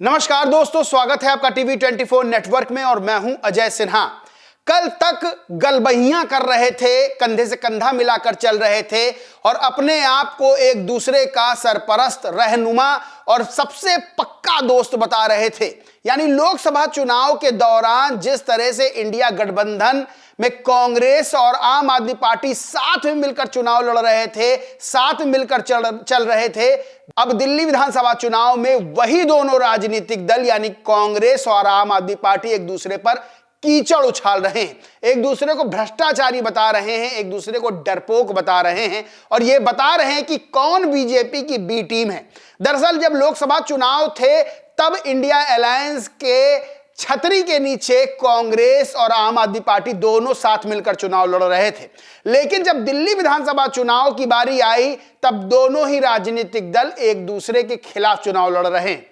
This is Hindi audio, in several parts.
नमस्कार दोस्तों, स्वागत है आपका टीवी 24 नेटवर्क में और मैं हूं अजय सिन्हा। कल तक गलबहियां कर रहे थे, कंधे से कंधा मिलाकर चल रहे थे और अपने आप को एक दूसरे का सरपरस्त, रहनुमा और सबसे पक्का दोस्त बता रहे थे। यानी लोकसभा चुनाव के दौरान जिस तरह से इंडिया गठबंधन में कांग्रेस और आम आदमी पार्टी साथ में मिलकर चुनाव लड़ रहे थे, साथ में मिलकर चल रहे थे, अब दिल्ली विधानसभा चुनाव में वही दोनों राजनीतिक दल यानी कांग्रेस और आम आदमी पार्टी एक दूसरे पर कीचड़ उछाल रहे हैं, एक दूसरे को भ्रष्टाचारी बता रहे हैं, एक दूसरे को डरपोक बता रहे हैं और यह बता रहे हैं कि कौन बीजेपी की बी टीम है। दरअसल जब लोकसभा चुनाव थे तब इंडिया अलायंस के छतरी के नीचे कांग्रेस और आम आदमी पार्टी दोनों साथ मिलकर चुनाव लड़ रहे थे, लेकिन जब दिल्ली विधानसभा चुनाव की बारी आई तब दोनों ही राजनीतिक दल एक दूसरे के खिलाफ चुनाव लड़ रहे हैं।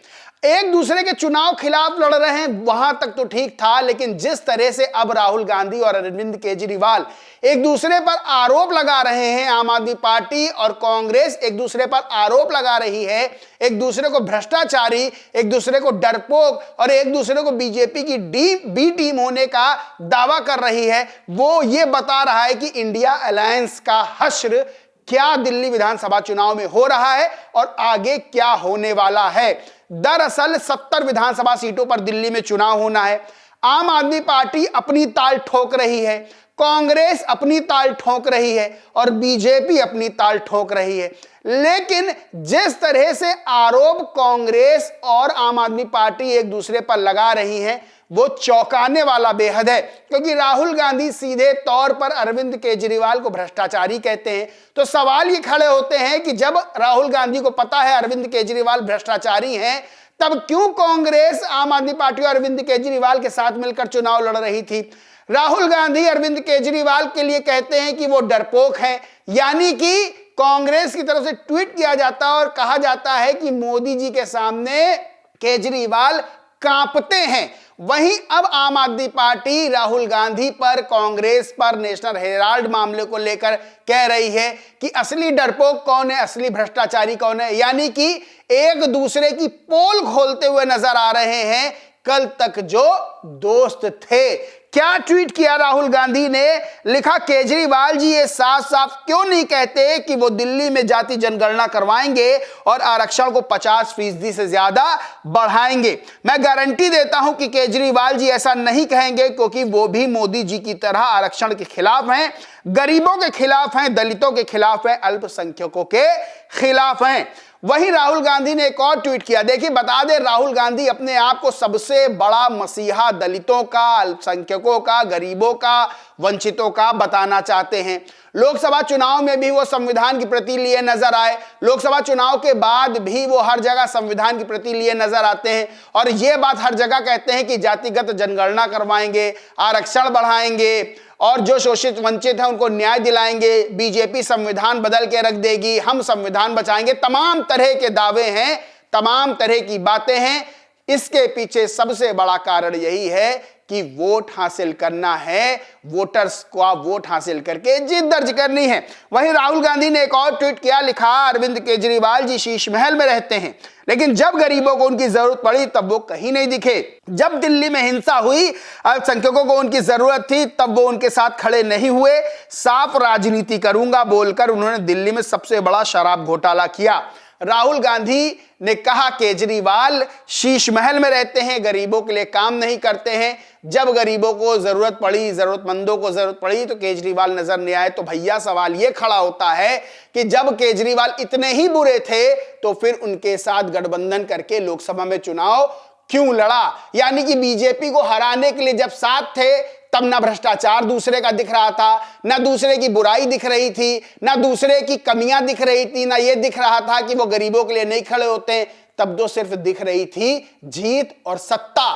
एक दूसरे के चुनाव खिलाफ लड़ रहे हैं वहां तक तो ठीक था, लेकिन जिस तरह से अब राहुल गांधी और अरविंद केजरीवाल एक दूसरे पर आरोप लगा रहे हैं, आम आदमी पार्टी और कांग्रेस एक दूसरे पर आरोप लगा रही है, एक दूसरे को भ्रष्टाचारी, एक दूसरे को डरपोक और एक दूसरे को बीजेपी की बी टीम होने का दावा कर रही है, वो ये बता रहा है कि इंडिया अलायंस का हश्र क्या दिल्ली विधानसभा चुनाव में हो रहा है और आगे क्या होने वाला है। दरअसल 70 विधानसभा सीटों पर दिल्ली में चुनाव होना है। आम आदमी पार्टी अपनी ताल ठोक रही है, कांग्रेस अपनी ताल ठोक रही है और बीजेपी अपनी ताल ठोक रही है। लेकिन जिस तरह से आरोप कांग्रेस और आम आदमी पार्टी एक दूसरे पर लगा रही हैं वो चौंकाने वाला बेहद है, क्योंकि राहुल गांधी सीधे तौर पर अरविंद केजरीवाल को भ्रष्टाचारी कहते हैं। तो सवाल ये खड़े होते हैं कि जब राहुल गांधी को पता है अरविंद केजरीवाल भ्रष्टाचारी हैं, तब क्यों कांग्रेस आम आदमी पार्टी और अरविंद केजरीवाल के साथ मिलकर चुनाव लड़ रही थी। राहुल गांधी अरविंद केजरीवाल के लिए कहते हैं कि वो डरपोक हैं, यानी कि कांग्रेस की तरफ से ट्वीट किया जाता है और कहा जाता है कि मोदी जी के सामने केजरीवाल कांपते हैं। वहीं अब आम आदमी पार्टी राहुल गांधी पर, कांग्रेस पर नेशनल हेराल्ड मामले को लेकर कह रही है कि असली डरपोक कौन है, असली भ्रष्टाचारी कौन है, यानी कि एक दूसरे की पोल खोलते हुए नजर आ रहे हैं कल तक जो दोस्त थे। क्या ट्वीट किया राहुल गांधी ने, लिखा केजरीवाल जी ये साफ साफ क्यों नहीं कहते कि वो दिल्ली में जाति जनगणना करवाएंगे और आरक्षण को 50% से ज्यादा बढ़ाएंगे। मैं गारंटी देता हूं कि केजरीवाल जी ऐसा नहीं कहेंगे, क्योंकि वो भी मोदी जी की तरह आरक्षण के खिलाफ हैं, गरीबों के खिलाफ हैं, दलितों के खिलाफ हैं, अल्पसंख्यकों के खिलाफ हैं। वहीं राहुल गांधी ने एक और ट्वीट किया। देखिए, बता दें, राहुल गांधी अपने आप को सबसे बड़ा मसीहा दलितों का, अल्पसंख्यकों का, गरीबों का, वंचितों का बताना चाहते हैं। लोकसभा चुनाव में भी वो संविधान की प्रति लिए नजर आए, लोकसभा चुनाव के बाद भी वो हर जगह संविधान की प्रति लिए नजर आते हैं और ये बात हर जगह कहते हैं कि जातिगत जनगणना करवाएंगे, आरक्षण बढ़ाएंगे और जो शोषित वंचित हैं उनको न्याय दिलाएंगे, बीजेपी संविधान बदल के रख देगी, हम संविधान बचाएंगे। तमाम तरह के दावे हैं, तमाम तरह की बातें हैं। इसके पीछे सबसे बड़ा कारण यही है कि वोट हासिल करना है, वोटर्स को वोट हासिल करके जीत दर्ज करनी है। वहीं राहुल गांधी ने एक और ट्वीट किया, लिखा अरविंद केजरीवाल जी शीश महल में रहते हैं, लेकिन जब गरीबों को उनकी जरूरत पड़ी तब वो कहीं नहीं दिखे। जब दिल्ली में हिंसा हुई, अल्पसंख्यकों को उनकी जरूरत थी, तब वो उनके साथ खड़े नहीं हुए। साफ राजनीति करूंगा बोलकर उन्होंने दिल्ली में सबसे बड़ा शराब घोटाला किया। राहुल गांधी ने कहा केजरीवाल शीश महल में रहते हैं, गरीबों के लिए काम नहीं करते हैं। जब गरीबों को जरूरत पड़ी, जरूरतमंदों को जरूरत पड़ी तो केजरीवाल नजर नहीं आए। तो भैया सवाल यह खड़ा होता है कि जब केजरीवाल इतने ही बुरे थे तो फिर उनके साथ गठबंधन करके लोकसभा में चुनाव क्यों लड़ा। यानी कि बीजेपी को हराने के लिए जब साथ थे तब ना भ्रष्टाचार दूसरे का दिख रहा था, ना दूसरे की बुराई दिख रही थी, ना दूसरे की कमियां दिख रही थी, ना ये दिख रहा था कि वो गरीबों के लिए नहीं खड़े होते। तब तो सिर्फ दिख रही थी जीत और सत्ता।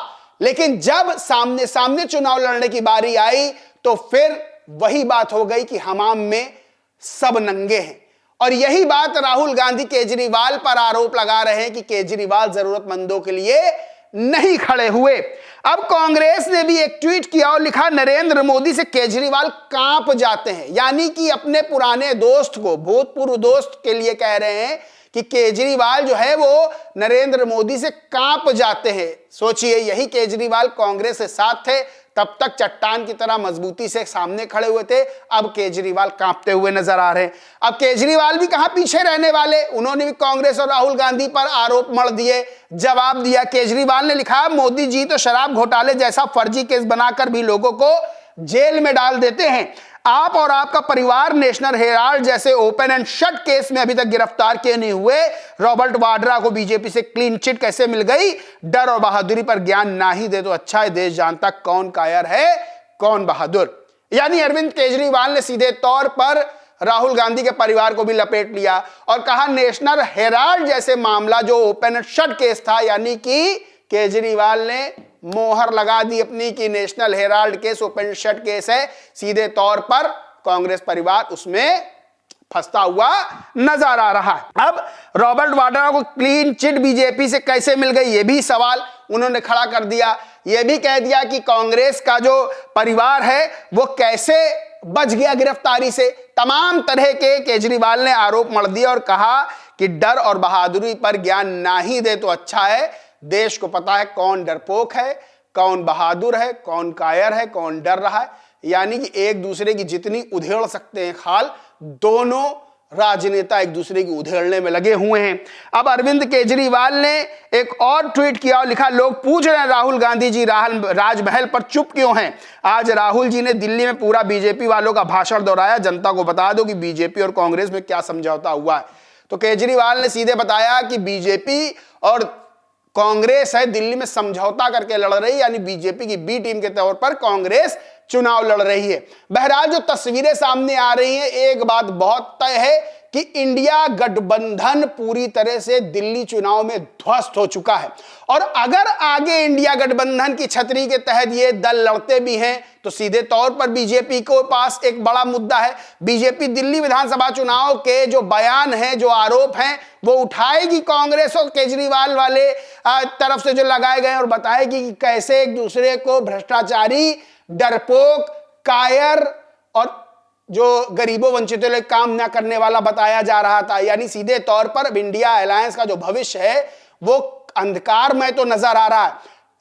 लेकिन जब सामने सामने चुनाव लड़ने की बारी आई तो फिर वही बात हो गई कि हमाम में सब नंगे हैं। और यही बात राहुल गांधी केजरीवाल पर आरोप लगा रहे हैं कि केजरीवाल जरूरतमंदों के लिए नहीं खड़े हुए। अब कांग्रेस ने भी एक ट्वीट किया और लिखा नरेंद्र मोदी से केजरीवाल कांप जाते हैं, यानी कि अपने पुराने दोस्त को, भूतपूर्व दोस्त के लिए कह रहे हैं कि केजरीवाल जो है वो नरेंद्र मोदी से कांप जाते हैं। सोचिए, यही केजरीवाल कांग्रेस के साथ थे, तब तक चट्टान की तरह मजबूती से सामने खड़े हुए थे, अब केजरीवाल कांपते हुए नजर आ रहे हैं। अब केजरीवाल भी कहां पीछे रहने वाले, उन्होंने भी कांग्रेस और राहुल गांधी पर आरोप मढ़ दिए, जवाब दिया। केजरीवाल ने लिखा, मोदी जी तो शराब घोटाले जैसा फर्जी केस बनाकर भी लोगों को जेल में डाल देते हैं। आप और आपका परिवार नेशनल हेराल्ड जैसे ओपन एंड शट केस में अभी तक गिरफ्तार किए नहीं हुए। रॉबर्ट वाड्रा को बीजेपी से क्लीन चिट कैसे मिल गई? डर और बहादुरी पर ज्ञान ना ही दे तो अच्छा है, देश जानता कौन कायर है कौन बहादुर। यानी अरविंद केजरीवाल ने सीधे तौर पर राहुल गांधी के परिवार को भी लपेट लिया और कहा नेशनल हेराल्ड जैसे मामला जो ओपन एंड शट केस था, यानी कि केजरीवाल ने मोहर लगा दी अपनी कि national Herald case open shut case है, सीधे तौर पर कांग्रेस परिवार उसमें फंसता हुआ नजर आ रहा है। अब रॉबर्ट वाड्रा को क्लीन चिट बीजेपी से कैसे मिल गई, यह भी सवाल उन्होंने खड़ा कर दिया। यह भी कह दिया कि कांग्रेस का जो परिवार है वो कैसे बच गया गिरफ्तारी से। तमाम तरह के केजरीवाल ने आरोप मढ़ दिए और कहा कि डर और बहादुरी पर ज्ञान ना ही दे तो अच्छा है, देश को पता है कौन डरपोक है कौन बहादुर है, कौन कायर है कौन डर रहा है। यानी कि एक दूसरे की जितनी उधेड़ सकते हैं खाल, दोनों राजनेता एक दूसरे की उधेड़ने में लगे हुए हैं। अब अरविंद केजरीवाल ने एक और ट्वीट किया और लिखा, लोग पूछ रहे हैं राहुल गांधी जी राजमहल पर चुप क्यों हैं? आज राहुल जी ने दिल्ली में पूरा बीजेपी वालों का भाषण दोहराया, जनता को बता दो कि बीजेपी और कांग्रेस में क्या समझौता हुआ है। तो केजरीवाल ने सीधे बताया कि बीजेपी और कांग्रेस है दिल्ली में समझौता करके लड़ रही है, यानी बीजेपी की बी टीम के तौर पर कांग्रेस चुनाव लड़ रही है। बहरहाल जो तस्वीरें सामने आ रही हैं, एक बात बहुत तय है कि इंडिया गठबंधन पूरी तरह से दिल्ली चुनाव में ध्वस्त हो चुका है। और अगर आगे इंडिया गठबंधन की छतरी के तहत ये दल लड़ते भी हैं तो सीधे तौर पर बीजेपी को पास एक बड़ा मुद्दा है। बीजेपी दिल्ली विधानसभा चुनाव के जो बयान हैं, जो आरोप हैं, वो उठाएगी कांग्रेस और केजरीवाल वाले तरफ से जो लगाए गए और बताएगी कि कैसे एक दूसरे को भ्रष्टाचारी, डरपोक, कायर और जो गरीबों वंचितों के काम ना करने वाला बताया जा रहा था। यानी सीधे तौर पर इंडिया अलायंस का जो भविष्य है वो अंधकार में तो नजर आ रहा है।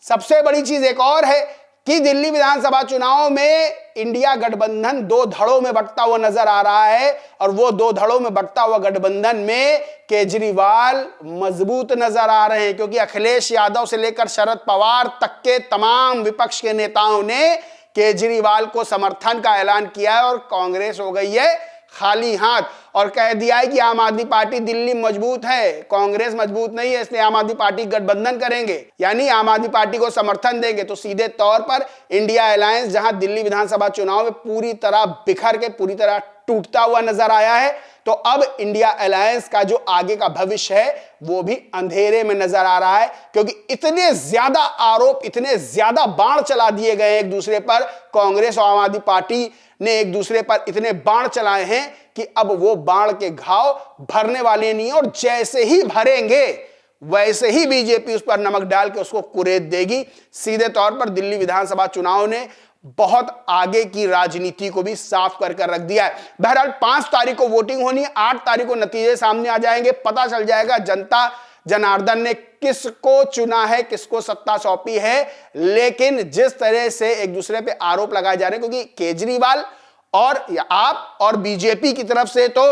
सबसे बड़ी चीज एक और है कि दिल्ली विधानसभा चुनाव में इंडिया गठबंधन दो धड़ों में बंटता हुआ नजर आ रहा है और वो दो धड़ों में बंटता हुआ गठबंधन में केजरीवाल मजबूत नजर आ रहे हैं, क्योंकि अखिलेश यादव से लेकर शरद पवार तक के तमाम विपक्ष के नेताओं ने केजरीवाल को समर्थन का ऐलान किया है और कांग्रेस हो गई है खाली हाथ और कह दिया है कि आम आदमी पार्टी दिल्ली मजबूत है, कांग्रेस मजबूत नहीं है, इसलिए आम आदमी पार्टी गठबंधन करेंगे, यानी आम आदमी पार्टी को समर्थन देंगे। तो सीधे तौर पर इंडिया अलायंस जहां दिल्ली विधानसभा चुनाव में पूरी तरह बिखर के पूरी तरह टूटता हुआ नजर आया है, तो अब इंडिया अलायंस का जो आगे का भविष्य है वो भी अंधेरे में नजर आ रहा है, क्योंकि इतने ज्यादा आरोप, इतने ज्यादा बाण चला दिए गए एक दूसरे पर। कांग्रेस और आम आदमी पार्टी ने एक दूसरे पर इतने बाण चलाए हैं कि अब वो बाण के घाव भरने वाले नहीं, और जैसे ही भरेंगे वैसे ही बीजेपी उस पर नमक डाल के उसको कुरेद देगी। सीधे तौर पर दिल्ली विधानसभा चुनाव ने बहुत आगे की राजनीति को भी साफ कर रख दिया है। बहरहाल 5 तारीख को वोटिंग होनी है, 8 तारीख को नतीजे सामने आ जाएंगे, पता चल जाएगा जनता जनार्दन ने किसको चुना है, किसको सत्ता सौंपी है। लेकिन जिस तरह से एक दूसरे पे आरोप लगाए जा रहे हैं, क्योंकि केजरीवाल और आप और बीजेपी की तरफ से तो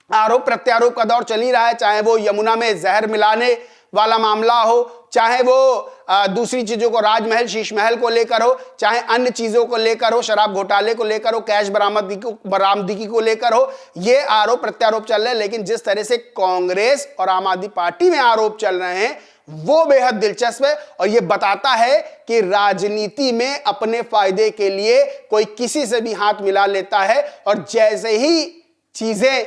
आरोप प्रत्यारोप का दौर चल ही रहा है, चाहे वो यमुना में जहर मिलाने वाला मामला हो, चाहे वो दूसरी चीजों को राजमहल शीश महल को लेकर हो, चाहे अन्य चीजों को लेकर हो, शराब घोटाले को लेकर हो, कैश बरामदगी को लेकर हो, ये आरोप प्रत्यारोप चल रहे हैं। लेकिन जिस तरह से कांग्रेस और आम आदमी पार्टी में आरोप चल रहे हैं वो बेहद दिलचस्प है और ये बताता है कि राजनीति में अपने फायदे के लिए कोई किसी से भी हाथ मिला लेता है, और जैसे ही चीजें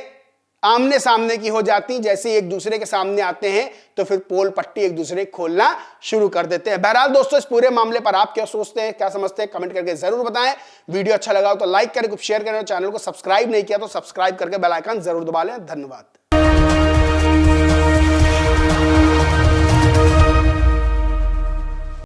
आमने सामने की हो जाती, जैसे एक दूसरे के सामने आते हैं तो फिर पोल पट्टी एक दूसरे खोलना शुरू कर देते हैं। बहरहाल दोस्तों, इस पूरे मामले पर आप क्या सोचते हैं, क्या समझते हैं, कमेंट करके जरूर बताएं। वीडियो अच्छा लगा हो तो लाइक करें, शेयर करें, चैनल को सब्सक्राइब नहीं किया तो सब्सक्राइब करके बेल आइकन जरूर दबा लें। धन्यवाद।